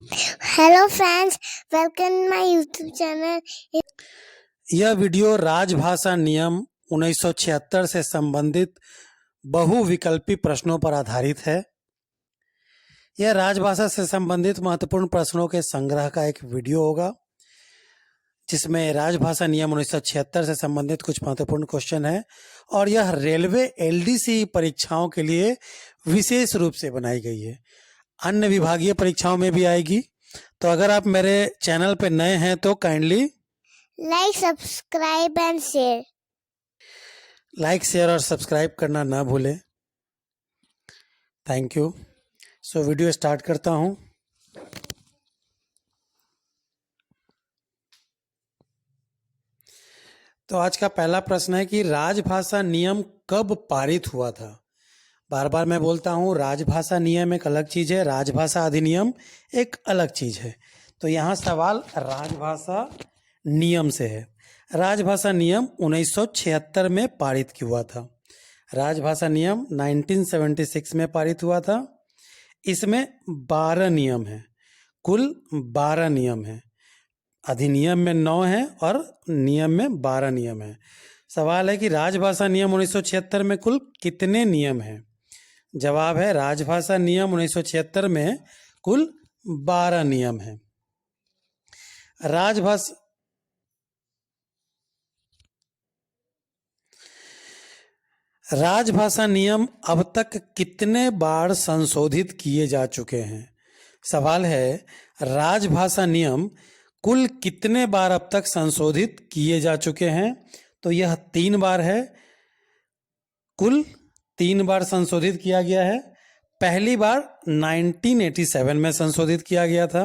Hello friends, welcome my YouTube channel. यह video राजभाषा नियम 1976 से संबंधित बहुविकल्पी प्रश्नों पर आधारित है। यह राजभाषा से संबंधित महत्वपूर्ण प्रश्नों के संग्रह का एक वीडियो होगा, जिसमें राजभाषा नियम 1976 से संबंधित कुछ महत्वपूर्ण क्वेश्चन है और यह रेलवे एलडीसी परीक्षाओं के लिए विशेष रूप से बनाई गई है। अन्य विभागीय परीक्षाओं में भी आएगी। तो अगर आप मेरे चैनल पर नए हैं तो kindly like, subscribe and share. Like, share और सब्सक्राइब करना ना भूलें। Thank you. So video start करता हूं। तो आज का पहला प्रश्न है कि राजभाषा नियम कब पारित हुआ था। बार बार मैं बोलता हूं, राजभाषा नियम एक अलग चीज है, राजभाषा अधिनियम एक अलग चीज है। तो यहाँ सवाल राजभाषा नियम से है। राजभाषा नियम 1976 में पारित हुआ था। राजभाषा नियम 1976 में पारित हुआ था। इसमें 12 नियम है, कुल 12 नियम है। अधिनियम में 9 है और नियम में 12 नियम है। सवाल है कि राजभाषा नियम 1976 में कुल कितने नियम हैं। जवाब है राजभाषा नियम 1976 में कुल 12 नियम हैं। राजभाषा नियम अब तक कितने बार संशोधित किए जा चुके हैं। सवाल है राजभाषा नियम कुल कितने बार अब तक संशोधित किए जा चुके हैं। तो यह 3 बार है, कुल 3 बार संशोधित किया गया है। पहली बार 1987 में संशोधित किया गया था,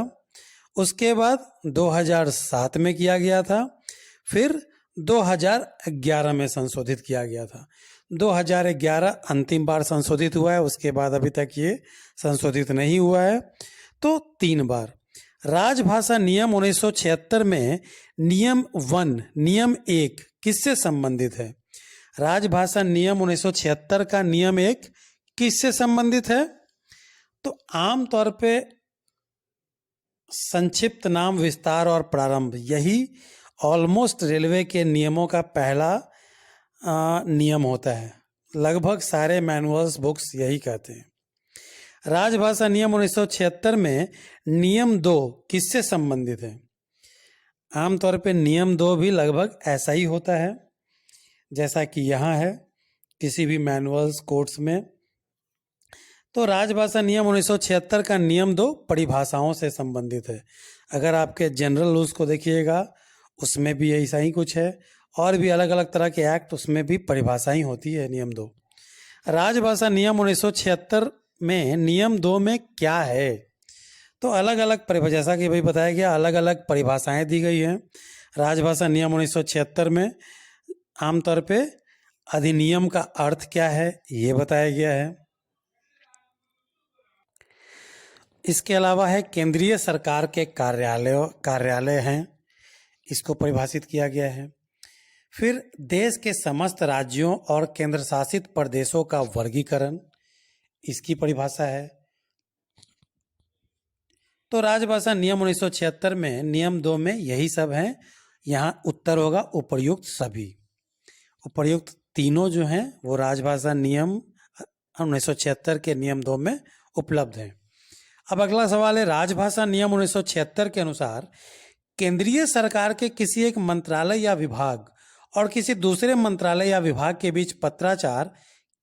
उसके बाद 2007 में किया गया था, फिर 2011 में संशोधित किया गया था। 2011 अंतिम बार संशोधित हुआ है, उसके बाद अभी तक ये संशोधित नहीं हुआ है। तो 3 बार। राजभाषा नियम 1976 में नियम 1 किससे संबंधित है। राजभाषा नियम 1976 का नियम 1 किससे संबंधित है। तो आमतौर पे संक्षिप्त नाम, विस्तार और प्रारंभ, यही ऑलमोस्ट रेलवे के नियमों का पहला नियम होता है। लगभग सारे मैनुअल्स, बुक्स यही कहते हैं। राजभाषा नियम 1976 में नियम 2 किससे संबंधित है। आमतौर पे नियम 2 भी लगभग ऐसा ही होता है जैसा कि यहाँ है किसी भी मैनुअल्स, कोर्ट्स में। तो राजभाषा नियम 1976 का नियम 2 परिभाषाओं से संबंधित है। अगर आपके जनरल रूल्स को देखिएगा, उसमें भी ऐसा ही कुछ है, और भी अलग अलग तरह के एक्ट, उसमें भी परिभाषाएं होती है। नियम 2 राजभाषा नियम 1976 में नियम 2 में क्या है। तो अलग अलग परिभाषा, जैसा कि भाई बताया गया, अलग अलग परिभाषाएं दी गई हैं। राजभाषा नियम 1976 में आमतौर पे अधिनियम का अर्थ क्या है ये बताया गया है। इसके अलावा है केंद्रीय सरकार के कार्यालय हैं, इसको परिभाषित किया गया है। फिर देश के समस्त राज्यों और केंद्र शासित प्रदेशों का वर्गीकरण, इसकी परिभाषा है। तो राजभाषा नियम 1976 में नियम 2 में यही सब हैं। यहाँ उत्तर होगा उपर्युक्त सभी। उपर्युक्त तीनों जो हैं वो राजभाषा नियम 1976 के नियम 2 में उपलब्ध हैं। अब अगला सवाल है, राजभाषा नियम 1976 के अनुसार केंद्रीय सरकार के किसी एक मंत्रालय या विभाग और किसी दूसरे मंत्रालय या विभाग के बीच पत्राचार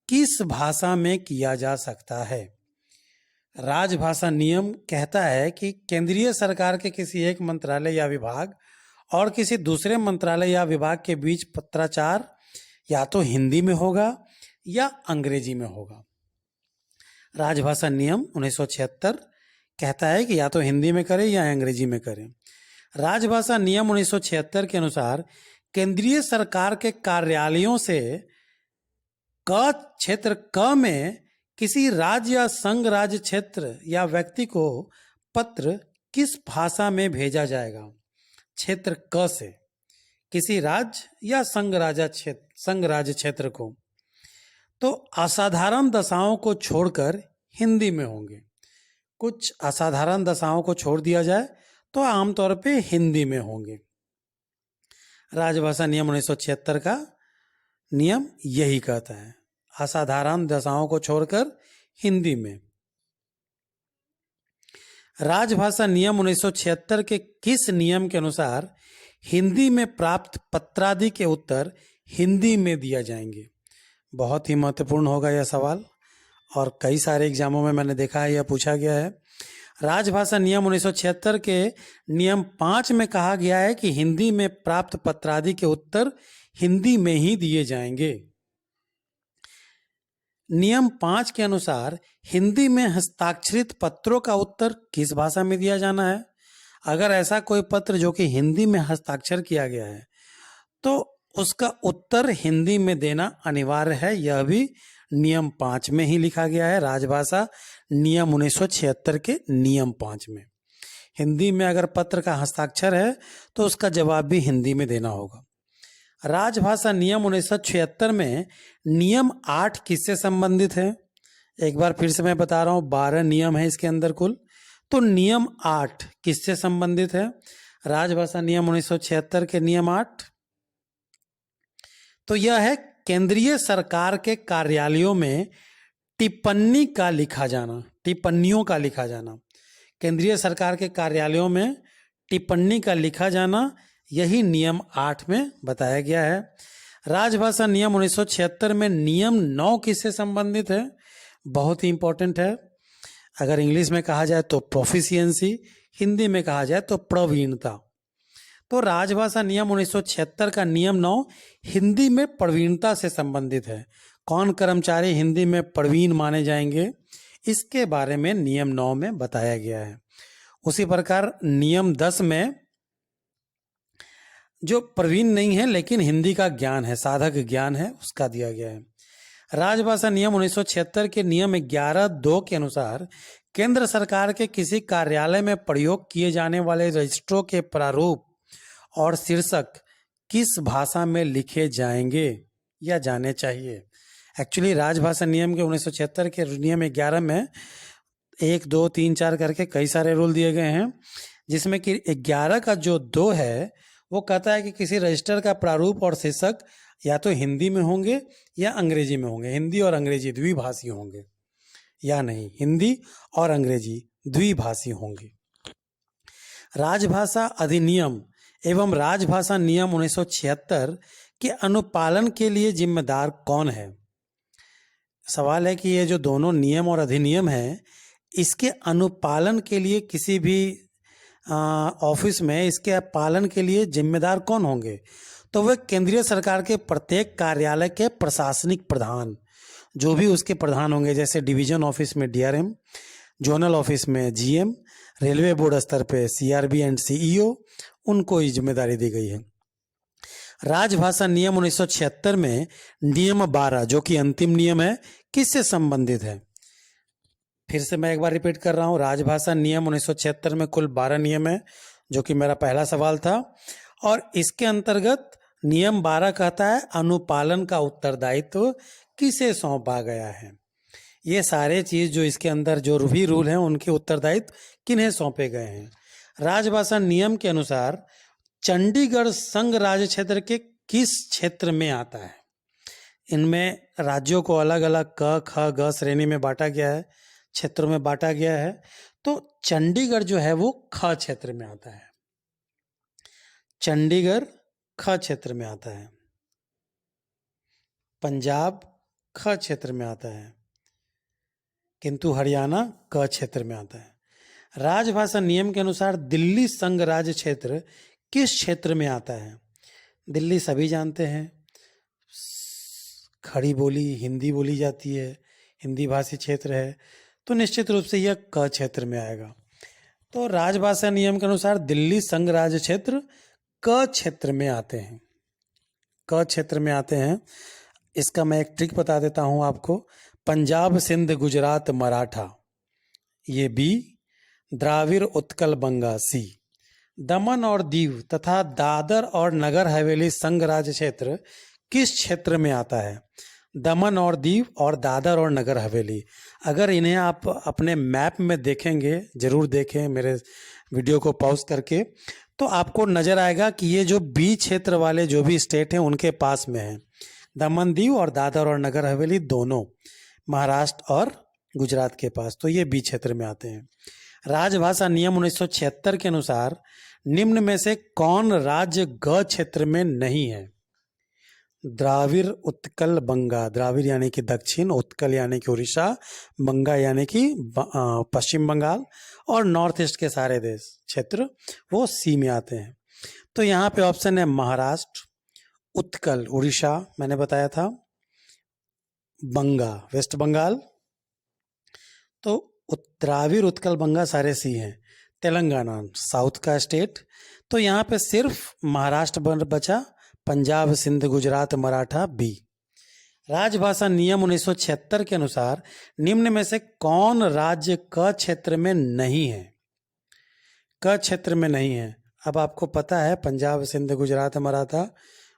किस भाषा में किया जा सकता है। राजभाषा नियम कहता है कि केंद्रीय सरकार के किसी एक मंत्रालय या विभाग और किसी दूसरे मंत्रालय या विभाग के बीच पत्राचार या तो हिंदी में होगा या अंग्रेजी में होगा। राजभाषा नियम 1976 कहता है कि या तो हिंदी में करें या अंग्रेजी में करें। राजभाषा नियम 1976 के अनुसार केंद्रीय सरकार के कार्यालयों से क्षेत्र क में किसी राज्य या संघ राज्य क्षेत्र या व्यक्ति को पत्र किस भाषा में भेजा जाएगा। क्षेत्र क से किसी राज्य या संघ राज्य क्षेत्र को, तो असाधारण दशाओं को छोड़कर हिंदी में होंगे। कुछ असाधारण दशाओं को छोड़ दिया जाए तो आमतौर पे हिंदी में होंगे। राजभाषा नियम 1976 का नियम यही कहता है, असाधारण दशाओं को छोड़कर हिंदी में। राजभाषा नियम 1976 के किस नियम के अनुसार हिंदी में प्राप्त पत्रादि के उत्तर हिंदी में दिया जाएंगे? बहुत ही महत्वपूर्ण होगा यह सवाल और कई सारे एग्जामों में मैंने देखा है यह पूछा गया है। राजभाषा नियम 1976 के नियम 5 में कहा गया है कि हिंदी में प्राप्त पत्रादि के उत्तर हिंदी में ही दिए जाएंगे। नियम 5 के अनुसार हिंदी में हस्ताक्षरित पत्रों का उत्तर किस भाषा में दिया जाना है? अगर ऐसा कोई पत्र जो कि हिंदी में हस्ताक्षर किया गया है तो उसका उत्तर हिंदी में देना अनिवार्य है। यह भी नियम 5 में ही लिखा गया है, राजभाषा नियम 1976 के नियम 5 में। हिंदी में अगर पत्र का हस्ताक्षर है तो उसका जवाब भी हिंदी में देना होगा। राजभाषा नियम 1976 में नियम 8 किससे संबंधित है? एक बार फिर से मैं बता रहा हूँ, 12 नियम है इसके अंदर कुल। तो नियम 8 किससे संबंधित है? राजभाषा नियम 1976 के नियम 8, तो यह है केंद्रीय सरकार के कार्यालयों में टिप्पणी का लिखा जाना, टिप्पणियों का लिखा जाना। केंद्रीय सरकार के कार्यालयों में टिप्पणी का लिखा जाना, यही नियम 8 में बताया गया है। राजभाषा नियम 1976 में नियम 9 किससे संबंधित है? बहुत ही इंपॉर्टेंट है। अगर इंग्लिश में कहा जाए तो प्रोफिशिएंसी, हिंदी में कहा जाए तो प्रवीणता। तो राजभाषा नियम 1976 का नियम 9 हिंदी में प्रवीणता से संबंधित है। कौन कर्मचारी हिंदी में प्रवीण माने जाएंगे, इसके बारे में नियम 9 में बताया गया है। उसी प्रकार नियम 10 में जो प्रवीण नहीं है लेकिन हिंदी का ज्ञान है, साधक ज्ञान है, उसका दिया गया है। राजभाषा नियम 1976 के नियम 11(2) के अनुसार केंद्र सरकार के किसी कार्यालय में प्रयोग किए जाने वाले रजिस्ट्रों के प्रारूप और शीर्षक किस भाषा में लिखे जाएंगे या जाने चाहिए? एक्चुअली राजभाषा नियम के 1976 के नियम 11 में 1, 2, 3, 4 करके कई सारे रूल दिए गए हैं, जिसमें कि 11 का जो 2 है वो कहता है कि किसी रजिस्टर का प्रारूप और शीर्षक या तो हिंदी में होंगे या अंग्रेजी में होंगे। हिंदी और अंग्रेजी द्विभाषी होंगे या नहीं, हिंदी और अंग्रेजी द्विभाषी होंगे। राजभाषा अधिनियम एवं राजभाषा नियम 1976 के अनुपालन के लिए जिम्मेदार कौन है? सवाल है कि ये जो दोनों नियम और अधिनियम है, इसके अनुपालन के लिए किसी भी ऑफिस में इसके पालन के लिए जिम्मेदार कौन होंगे? तो वह केंद्रीय सरकार के प्रत्येक कार्यालय के प्रशासनिक प्रधान, जो भी उसके प्रधान होंगे, जैसे डिवीजन ऑफिस में डीआरएम, जोनल ऑफिस में जीएम, रेलवे बोर्ड स्तर पे सीआरबी एंड सीईओ, उनको ही जिम्मेदारी दी गई है। राजभाषा नियम 1976 में नियम 12 जो कि अंतिम नियम है, किससे संबंधित है? फिर से मैं एक बार रिपीट कर रहा हूँ, राजभाषा नियम 1976 में कुल 12 नियम है, जो कि मेरा पहला सवाल था। और इसके अंतर्गत नियम 12 कहता है अनुपालन का उत्तरदायित्व किसे सौंपा गया है। ये सारे चीज जो इसके अंदर जो भी रूल हैं उनके उत्तरदायित्व किन्हें सौंपे गए हैं। राजभाषा नियम के अनुसार चंडीगढ़ संघ राज्य क्षेत्र के किस क्षेत्र में आता है? इनमें राज्यों को अलग अलग क, ख, ग श्रेणी में बांटा गया है, क्षेत्रों में बांटा गया है। तो चंडीगढ़ जो है वो ख क्षेत्र में आता है। चंडीगढ़ ख क्षेत्र में आता है। पंजाब ख क्षेत्र में आता है, किंतु हरियाणा क क्षेत्र में आता है। राजभाषा नियम के अनुसार दिल्ली संघ राज्य क्षेत्र किस क्षेत्र में आता है? दिल्ली सभी जानते हैं, खड़ी बोली हिंदी बोली जाती है, हिंदी भाषी क्षेत्र है, तो निश्चित रूप से यह क क्षेत्र में आएगा। तो राजभाषा नियम के अनुसार दिल्ली संघ राज्य क्षेत्र क क्षेत्र में आते हैं, क क्षेत्र में आते हैं। इसका मैं एक ट्रिक बता देता हूं आपको। पंजाब, सिंध, गुजरात, मराठा ये बी, द्राविड़, उत्कल, बंगा सी, दमन और दीव तथा दादर और नगर हवेली संघ राज्य क्षेत्र किस क्षेत्र में आता है? दमन और दीव और दादर और नगर हवेली। अगर इन्हें आप अपने मैप में देखेंगे, ज़रूर देखें मेरे वीडियो को पॉज करके, तो आपको नज़र आएगा कि ये जो बी क्षेत्र वाले जो भी स्टेट हैं उनके पास में है। दमन दीव और दादर और नगर हवेली दोनों महाराष्ट्र और गुजरात के पास, तो ये बी क्षेत्र में आते हैं। राजभाषा नियम 1976 के अनुसार निम्न में से कौन राज्य ग क्षेत्र में नहीं है? द्राविड़, उत्कल, बंगा। द्राविड़ यानी कि दक्षिण, उत्कल यानी कि उड़ीसा, बंगा यानी कि पश्चिम बंगाल, और नॉर्थ ईस्ट के सारे देश क्षेत्र वो सी में आते हैं। तो यहाँ पे ऑप्शन है महाराष्ट्र, उत्कल उड़ीसा मैंने बताया था, बंगा वेस्ट बंगाल, तो द्राविड़, उत्कल, बंगा सारे सी हैं। तेलंगाना साउथ का स्टेट, तो यहाँ पे सिर्फ महाराष्ट्र बचा, पंजाब, सिंध, गुजरात, मराठा बी। राजभाषा नियम 1976 के अनुसार निम्न में से कौन राज्य क क्षेत्र में नहीं है? क क्षेत्र में नहीं है। अब आपको पता है पंजाब, सिंध, गुजरात, मराठा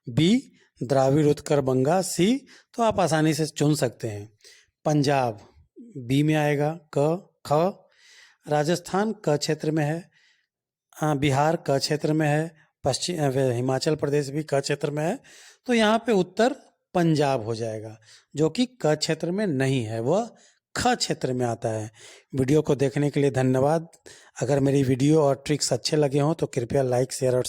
बी, द्राविड़, उत्कल, बंगा सी, तो आप आसानी से चुन सकते हैं। पंजाब बी में आएगा, ख। राजस्थान क क्षेत्र में है, बिहार क क्षेत्र में है, पश्चिम हिमाचल प्रदेश भी क क्षेत्र में है, तो यहाँ पे उत्तर पंजाब हो जाएगा, जो कि क क्षेत्र में नहीं है, वह ख क्षेत्र में आता है। वीडियो को देखने के लिए धन्यवाद। अगर मेरी वीडियो और ट्रिक्स अच्छे लगे हों तो कृपया लाइक, शेयर और